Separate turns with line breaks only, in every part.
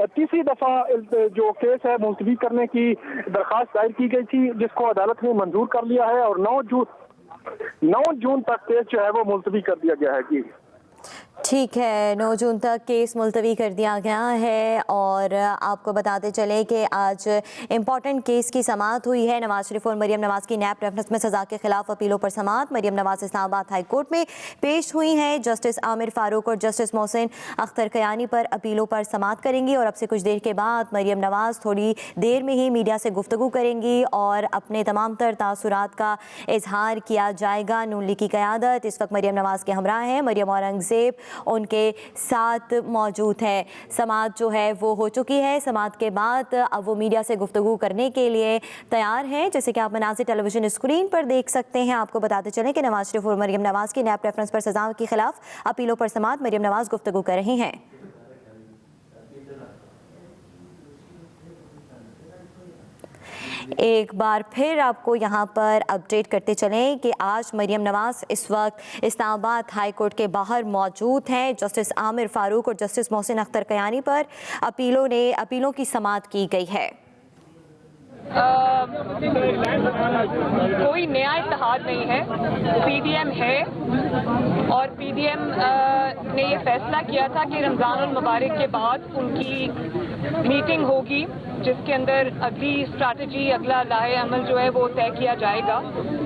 तीसरी दफा जो केस है मुलतवी करने की दरखास्त दायर की गई थी, जिसको अदालत ने मंजूर कर लिया है और 9 जून तक केस जो है वो मुलतवी कर दिया गया है। जी
ठीक है, 9 जून तक केस मुलतवी कर दिया गया है। और आपको बताते चले कि आज इम्पॉर्टेंट केस की समाअत हुई है। नवाज शरीफ और मरीम नवाज की नैब रेफरेंस में सज़ा के खिलाफ अपीलों पर समाअत। मरीम नवाज इस्लामाबाद हाई कोर्ट में पेश हुई हैं। जस्टिस आमिर फारूक और जस्टिस मोहसिन अख्तर कयानी पर अपीलों पर समाअत करेंगी और अब से कुछ देर के बाद मरीम नवाज थोड़ी देर में ही मीडिया से गुफ्तगू करेंगी और अपने तमाम तर तासुरात का इजहार किया जाएगा। नून लीग की क़यादत इस वक्त मरीम नवाज के हमरा हैं। मरीम औरंगज़ेब उनके साथ मौजूद है। समाअत जो है वो हो चुकी है। समाअत के बाद अब वो मीडिया से गुफ्तगू करने के लिए तैयार हैं, जैसे कि आप मनाज़िर टेलीविज़न स्क्रीन पर देख सकते हैं। आपको बताते चलें कि नवाज शरीफ और मरीम नवाज की नैब रेफरेंस पर सज़ा के खिलाफ अपीलों पर समाअत मरीम नवाज गुफ्तगू कर रही हैं। एक बार फिर आपको यहाँ पर अपडेट करते चलें कि आज मरीम नवाज इस वक्त इस्लामाबाद हाई कोर्ट के बाहर मौजूद हैं। जस्टिस आमिर फारूक और जस्टिस मोहसिन अख्तर कयानी पर अपीलों की समाअत की गई है।
कोई नया इत्तेहाद नहीं है, पीडीएम है और पीडीएम ने ये फैसला किया था कि रमज़ानुल मुबारक के बाद उनकी मीटिंग होगी जिसके अंदर अगली स्ट्रैटेजी, अगला लाहे अमल जो है वो तय किया जाएगा।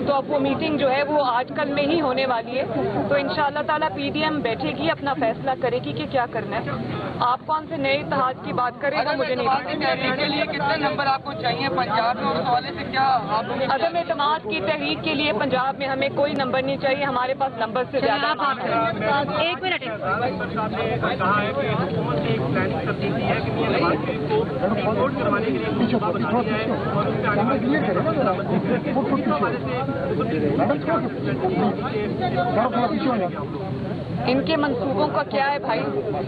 तो अब वो मीटिंग जो है वो आजकल में ही होने वाली है। तो इंशाअल्लाह ताला पीडीएम बैठेगी, अपना फैसला करेगी कि क्या करना है। आप कौन से नए इत्तेहाद की बात करें वो मुझे नहीं पता।
के लिए कितने नंबर आपको चाहिए पंजाब में, उस हवाले से क्या आप
अदम एतमाद की तहरीक के लिए पंजाब में हमें कोई नंबर नहीं चाहिए, हमारे पास नंबर से ज्यादा है।
एक मिनट
इनके मंसूबों का क्या है भाई?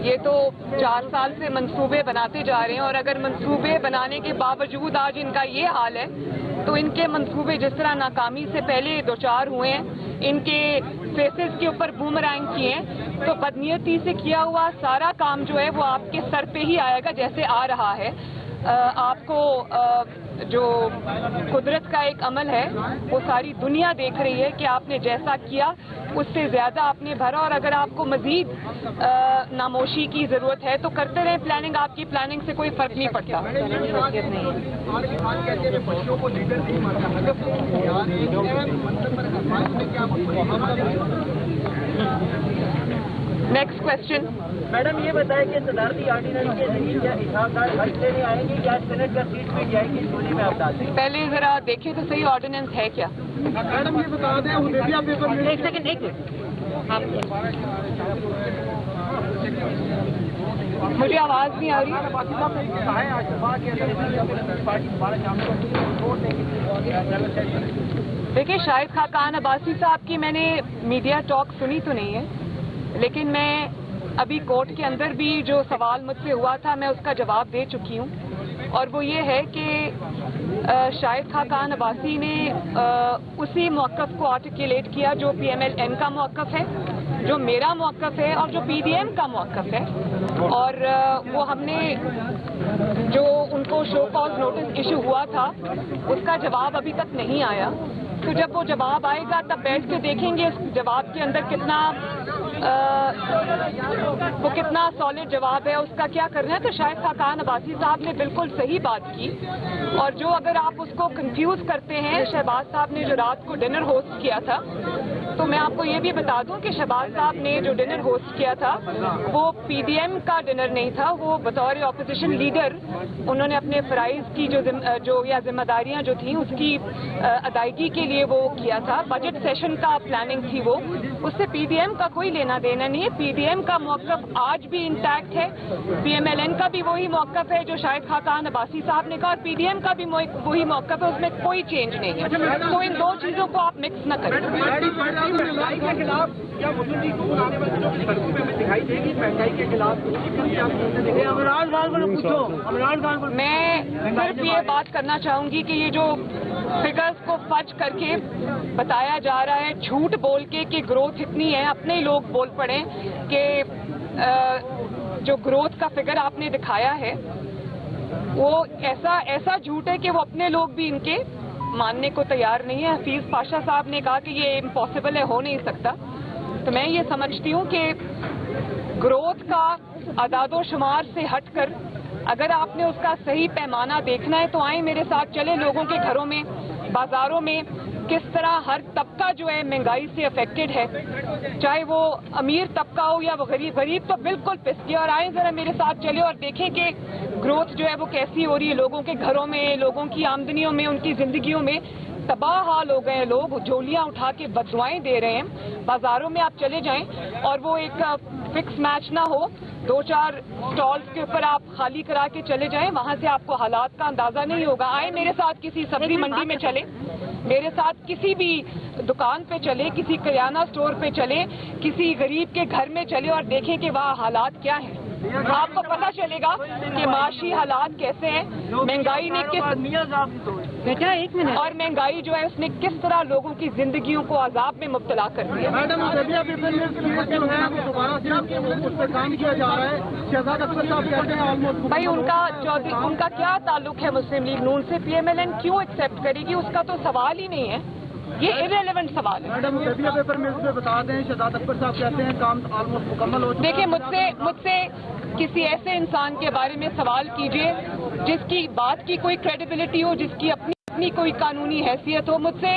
ये तो 4 साल से मंसूबे बनाते जा रहे हैं और अगर मंसूबे बनाने के बावजूद आज इनका ये हाल है तो इनके मंसूबे जिस तरह नाकामी से पहले 2-4 हुए हैं, इनके फेसेस के ऊपर बूमरैंग किए हैं, तो बदनीयती से किया हुआ सारा काम जो है वो आपके सर पे ही आएगा जैसे आ रहा है। आपको जो कुदरत का एक अमल है वो सारी दुनिया देख रही है कि आपने जैसा किया उससे ज़्यादा आपने भरा और अगर आपको मज़ीद नामोशी की ज़रूरत है तो करते रहें प्लानिंग। आपकी प्लानिंग से कोई फ़र्क नहीं पड़ता। Next question.
मैडम ये बताएं कि सदारती ऑर्डिनेंस के जरिए क्या इसाफदार हज लेने आएंगे या सेनेट का सीट मिल जाएगी, सूची में आप डाल दें।
पहले ज़रा देखिए तो सही ऑर्डिनेंस है क्या।
मैडम ये बता दें हुदैबिया पेपर एक सेकंड
मुझे आवाज़ नहीं आ रही। देखिए शाहिद खाकान अब्बासी साहब की मैंने मीडिया टॉक सुनी तो नहीं है, लेकिन मैं अभी कोर्ट के अंदर भी जो सवाल मुझसे हुआ था मैं उसका जवाब दे चुकी हूँ और वो ये है कि शाहिद खाकान अब्बासी ने उसी मौक़िफ़ को आर्टिकुलेट किया जो PMLN का मौक़िफ़ है, जो मेरा मौक़िफ़ है और जो PDM का मौक़िफ़ है। और वो हमने जो उनको शो कॉज नोटिस इशू हुआ था उसका जवाब अभी तक नहीं आया, तो जब वो जवाब आएगा तब बैठ के देखेंगे उस जवाब के अंदर वो कितना सॉलिड जवाब है, उसका क्या करना है। तो शाहिद खाकान अब्बासी साहब ने बिल्कुल सही बात की और जो अगर आप उसको कंफ्यूज करते हैं, शहबाज साहब ने जो रात को डिनर होस्ट किया था, तो मैं आपको ये भी बता दूं कि शहबाज साहब ने जो डिनर होस्ट किया था वो PDM का डिनर नहीं था, वो बतौर ऑपोजिशन लीडर उन्होंने अपने फ़राइज़ की जो या जिम्मेदारियां जो थी उसकी अदायगी के लिए वो किया था। बजट सेशन का प्लानिंग थी वो, उससे PDM का कोई लेना देना नहीं है। PDM का मौक़िफ़ आज भी इंटैक्ट है, PMLN का भी वही मौक़िफ़ है जो शाहिद खाकान अब्बासी साहब ने कहा और PDM का भी वही मौक़िफ़ है, उसमें कोई चेंज नहीं है। तो इन दो चीज़ों को आप मिक्स न करें।
महंगाई के खिलाफ क्या मुस्लिम लीग नून आने वाले दिनों में दिखाई देगी महंगाई के खिलाफ? इमरान खान को पूछो, इमरान खान को।
मैं सिर्फ ये बात करना चाहूंगी कि ये जो फिगर्स को फज करके बताया जा रहा है, झूठ बोल के कि ग्रोथ इतनी है, अपने ही लोग बोल पड़े कि जो ग्रोथ का फिगर आपने दिखाया है वो ऐसा झूठ है कि वो अपने लोग भी इनके मानने को तैयार नहीं है। हफीज पाशा साहब ने कहा कि ये इम्पॉसिबल है, हो नहीं सकता। तो मैं ये समझती हूँ कि ग्रोथ का अदादो शुमार से हटकर अगर आपने उसका सही पैमाना देखना है तो आए मेरे साथ चले लोगों के घरों में, बाजारों में किस तरह हर तबका जो है महंगाई से अफेक्टेड है, चाहे वो अमीर तबका हो या वो गरीब तो बिल्कुल पिस गया। और आए जरा मेरे साथ चले और देखें कि ग्रोथ जो है वो कैसी हो रही है लोगों के घरों में, लोगों की आमदनियों में, उनकी जिंदगियों में। तबाह हाल हो गए लोग, झोलियां उठा के बददुआएं दे रहे हैं। बाजारों में आप चले जाएं और वो एक फिक्स मैच ना हो, 2-4 स्टॉल्स के ऊपर आप खाली करा के चले जाएं, वहां से आपको हालात का अंदाजा नहीं होगा। आए मेरे साथ किसी सब्जी मंडी में चले, मेरे साथ किसी भी दुकान पे चले, किसी किराना स्टोर पे चले, किसी गरीब के घर में चले और देखें कि वहाँ हालात क्या हैं। आपको पता चलेगा कि माशी हालात कैसे हैं, महंगाई ने
बेटा एक मिनट,
और महंगाई जो है उसने किस तरह लोगों की जिंदगियों को अजाब में मुब्तला कर दिया।
मैडम जो है वो दोबारा से उस पर काम किया जा रहा है। शहजाद अख्तर साहब कहते हैं ऑलमोस्ट
भाई उनका क्या ताल्लुक है मुस्लिम लीग नून से? PMLN क्यों एक्सेप्ट करेगी? उसका तो सवाल ही नहीं है, ये इररिलेवेंट सवाल है।
मैडम मीडिया पेपर मिल्स में बता दें, शहजाद अख्तर साहब कहते हैं काम ऑलमोस्ट मुकम्मल हो चुका है।
देखिए मुझसे किसी ऐसे इंसान के बारे में सवाल कीजिए जिसकी बात की कोई क्रेडिबिलिटी हो, जिसकी अपनी कोई कानूनी हैसियत हो। मुझसे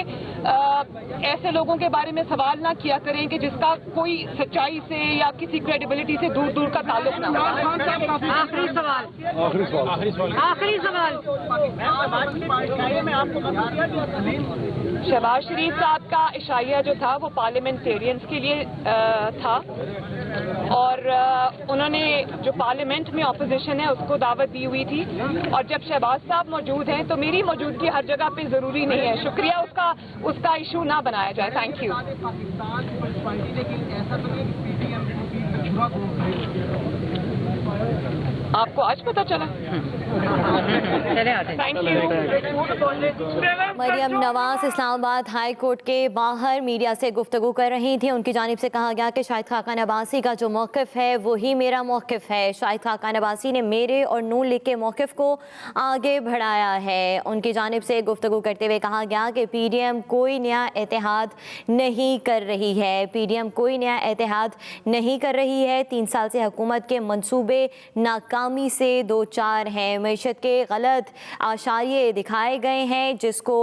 ऐसे लोगों के बारे में सवाल ना किया करें कि जिसका कोई सच्चाई से या किसी क्रेडिबिलिटी से दूर दूर का ताल्लुक ना हो।
आखिरी सवाल
शहबाज शरीफ साहब का इशाया जो था वो पार्लियामेंटेरियंस के लिए था और उन्होंने जो पार्लियामेंट में अपोजिशन है उसको दावत दी हुई थी। और जब शहबाज साहब मौजूद हैं तो मेरी मौजूदगी हर जगह पे ज़रूरी नहीं है। शुक्रिया, उसका इशू ना बनाया जाए। Thank you. आपको आज पता चला? Thank you.
Maryam Nawaz Islamabad high court के बाहर मीडिया से गुफ्तगू कर रही थी। उनकी जानिब से कहा गया कि शाहिद खाकान अब्बासी का जो मौक़िफ़ है वही मेरा मौक़िफ़ है। शाहिद खाकान अब्बासी ने मेरे और नून लीग के मौक़िफ़ को आगे बढ़ाया है। उनकी जानिब से गुफ्तगू करते हुए कहा गया कि PDM कोई नया इत्तेहाद नहीं कर रही है, PDM कोई नया इत्तेहाद नहीं कर रही है। 3 साल से हुकूमत के मंसूबे नाकामी से दो चार हैं। मईशत के गलत आशारिये दिखाए गए हैं जिसको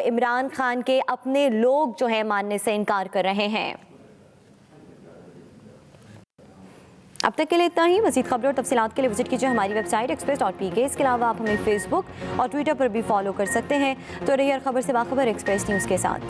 इमरान खान के अपने लोग जो है मानने से इनकार कर रहे हैं। अब तक के लिए इतना ही। मज़ीद खबरों और तफसीलात के लिए विजिट कीजिए हमारी वेबसाइट express.pk। इसके अलावा आप हमें फेसबुक और ट्विटर पर भी फॉलो कर सकते हैं। तो रहिए हर खबर से बाखबर एक्सप्रेस न्यूज़ के साथ।